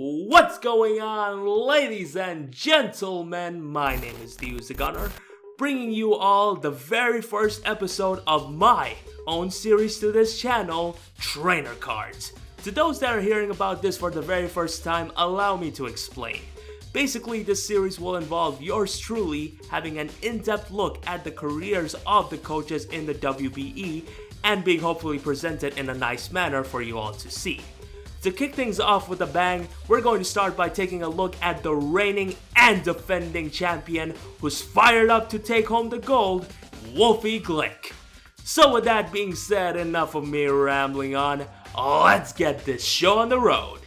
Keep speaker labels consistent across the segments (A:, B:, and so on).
A: What's going on, ladies and gentlemen? My name is TheUzigunner, bringing you all the very first episode of my own series to this channel, Trainer Cards. To those that are hearing about this for the very first time, allow me to explain. Basically, this series will involve yours truly having an in-depth look at the careers of the coaches in the WBE and being hopefully presented in a nice manner for you all to see. To kick things off with a bang, we're going to start by taking a look at the reigning and defending champion who's fired up to take home the gold, Wolfe Glick. So with that being said, enough of me rambling on, let's get this show on the road.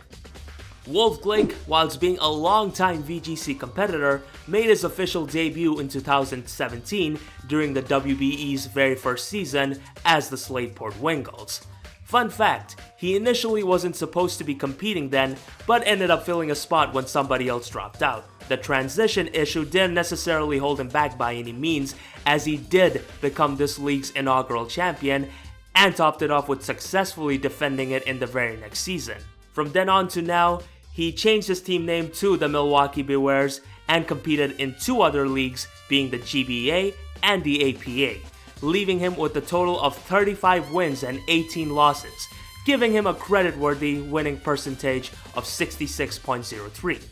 A: Wolfe Glick, whilst being a long-time VGC competitor, made his official debut in 2017 during the WBE's very first season as the Slateport Wingulls. Fun fact, he initially wasn't supposed to be competing then, but ended up filling a spot when somebody else dropped out. The transition issue didn't necessarily hold him back by any means, as he did become this league's inaugural champion, and topped it off with successfully defending it in the very next season. From then on to now, he changed his team name to the Milwaukee Bewares and competed in two other leagues, being the GBA and the APA, leaving him with a total of 35 wins and 18 losses, giving him a credit-worthy winning percentage of 66.03.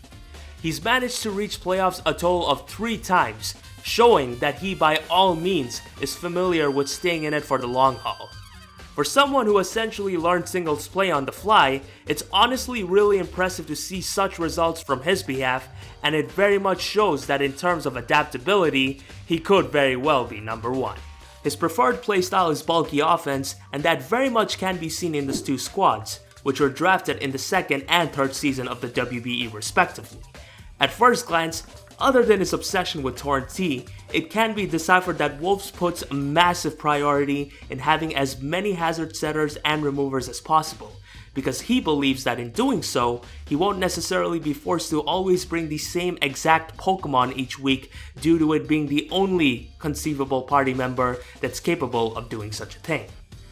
A: He's managed to reach playoffs a total of 3 times, showing that he by all means is familiar with staying in it for the long haul. For someone who essentially learned singles play on the fly, it's honestly really impressive to see such results from his behalf, and it very much shows that in terms of adaptability, he could very well be number 1. His preferred playstyle is bulky offense, and that very much can be seen in the two squads, which were drafted in the second and third season of the WBE respectively. At first glance, other than his obsession with Torrent T, it can be deciphered that Wolves puts a massive priority in having as many hazard setters and removers as possible, because he believes that in doing so, he won't necessarily be forced to always bring the same exact Pokemon each week due to it being the only conceivable party member that's capable of doing such a thing.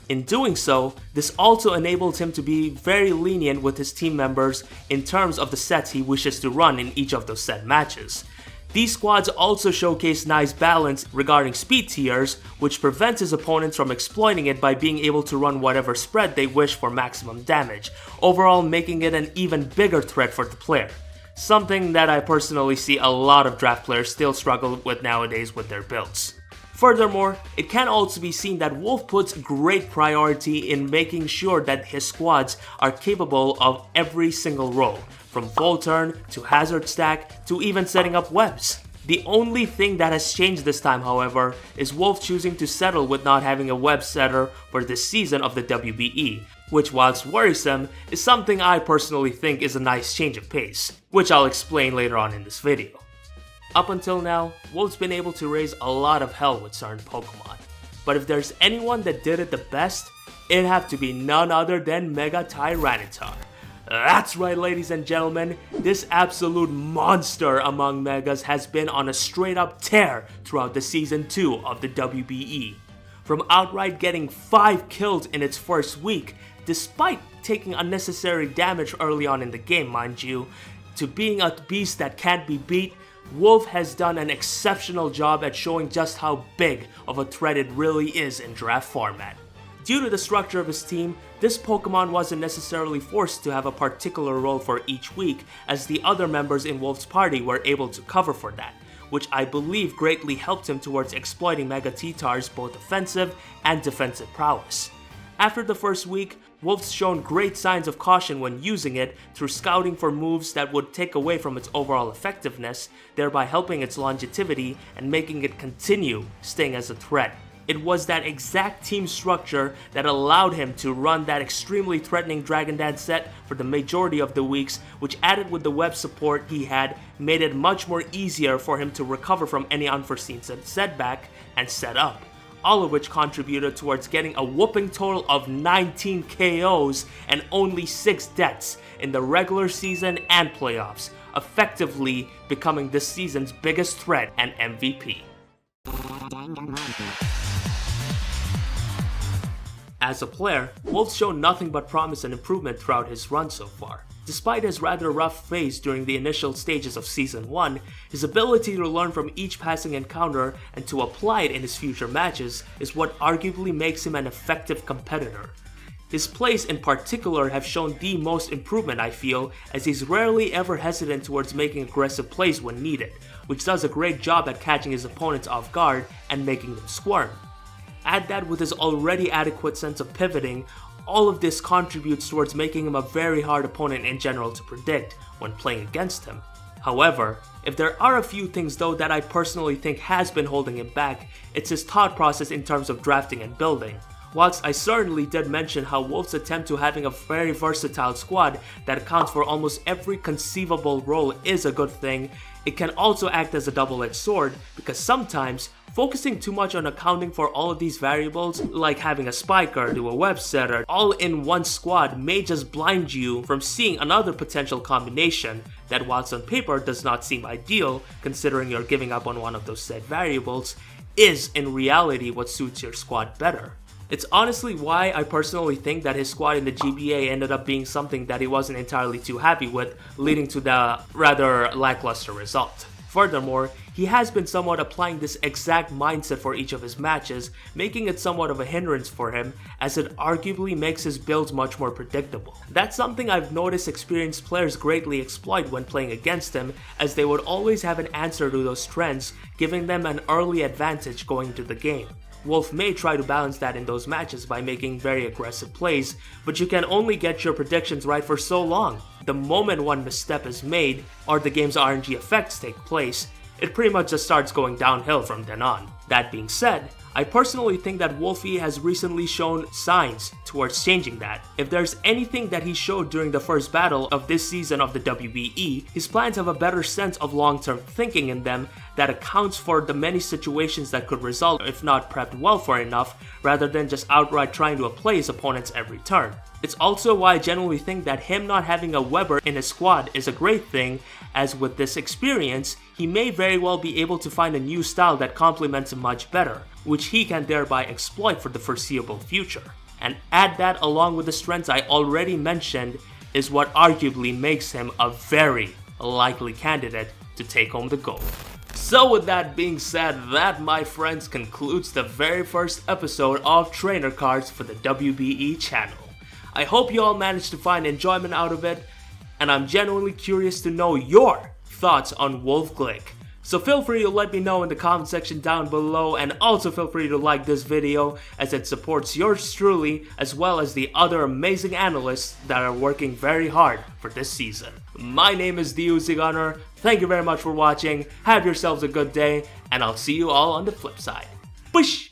A: In doing so, this also enables him to be very lenient with his team members in terms of the sets he wishes to run in each of those set matches. These squads also showcase nice balance regarding speed tiers, which prevents his opponents from exploiting it by being able to run whatever spread they wish for maximum damage, overall making it an even bigger threat for the player. Something that I personally see a lot of draft players still struggle with nowadays with their builds. Furthermore, it can also be seen that Wolfe puts great priority in making sure that his squads are capable of every single role, from full turn to hazard stack to even setting up webs. The only thing that has changed this time, however, is Wolfe choosing to settle with not having a web setter for this season of the WBE, which whilst worrisome, is something I personally think is a nice change of pace, which I'll explain later on in this video. Up until now, Wolfe's been able to raise a lot of hell with certain Pokemon, but if there's anyone that did it the best, it'd have to be none other than Mega Tyranitar. That's right, ladies and gentlemen, this absolute monster among Megas has been on a straight up tear throughout the Season 2 of the WBE. From outright getting 5 kills in its first week, despite taking unnecessary damage early on in the game mind you, to being a beast that can't be beat, Wolfe has done an exceptional job at showing just how big of a threat it really is in draft format. Due to the structure of his team, this Pokemon wasn't necessarily forced to have a particular role for each week, as the other members in Wolfe's party were able to cover for that, which I believe greatly helped him towards exploiting Mega T-Tar's both offensive and defensive prowess. After the first week, Wolfe's shown great signs of caution when using it through scouting for moves that would take away from its overall effectiveness, thereby helping its longevity and making it continue staying as a threat. It was that exact team structure that allowed him to run that extremely threatening Dragon Dance set for the majority of the weeks, which added with the web support he had, made it much more easier for him to recover from any unforeseen setback and set up. All of which contributed towards getting a whooping total of 19 KOs and only 6 deaths in the regular season and playoffs, effectively becoming this season's biggest threat and MVP. As a player, Wolfe's shown nothing but promise and improvement throughout his run so far. Despite his rather rough phase during the initial stages of Season 1, his ability to learn from each passing encounter and to apply it in his future matches is what arguably makes him an effective competitor. His plays in particular have shown the most improvement, I feel, as he's rarely ever hesitant towards making aggressive plays when needed, which does a great job at catching his opponents off guard and making them squirm. Add that with his already adequate sense of pivoting, all of this contributes towards making him a very hard opponent in general to predict when playing against him. However, if there are a few things though that I personally think has been holding him back, it's his thought process in terms of drafting and building. Whilst I certainly did mention how Wolfe's attempt to having a very versatile squad that accounts for almost every conceivable role is a good thing, it can also act as a double-edged sword because sometimes focusing too much on accounting for all of these variables, like having a spiker to a web setter, all in one squad may just blind you from seeing another potential combination that whilst on paper does not seem ideal considering you're giving up on one of those said variables, is in reality what suits your squad better. It's honestly why I personally think that his squad in the GBA ended up being something that he wasn't entirely too happy with, leading to the rather lackluster result. Furthermore, he has been somewhat applying this exact mindset for each of his matches, making it somewhat of a hindrance for him, as it arguably makes his builds much more predictable. That's something I've noticed experienced players greatly exploit when playing against him, as they would always have an answer to those trends, giving them an early advantage going into the game. Wolfe may try to balance that in those matches by making very aggressive plays, but you can only get your predictions right for so long. The moment one misstep is made, or the game's RNG effects take place, it pretty much just starts going downhill from then on. That being said, I personally think that Wolfe has recently shown signs towards changing that. If there's anything that he showed during the first battle of this season of the WBE, his plans have a better sense of long-term thinking in them that accounts for the many situations that could result if not prepped well for enough, rather than just outright trying to outplay his opponents every turn. It's also why I genuinely think that him not having a Weber in his squad is a great thing, as with this experience, he may very well be able to find a new style that complements him much better, which he can thereby exploit for the foreseeable future. And add that along with the strengths I already mentioned is what arguably makes him a very likely candidate to take home the gold. So with that being said, that my friends concludes the very first episode of Trainer Cards for the WBE channel. I hope you all managed to find enjoyment out of it, and I'm genuinely curious to know your thoughts on Wolfe Glick. So feel free to let me know in the comment section down below, and also feel free to like this video as it supports yours truly as well as the other amazing analysts that are working very hard for this season. My name is TheUzigunner, thank you very much for watching, have yourselves a good day, and I'll see you all on the flip side. Push!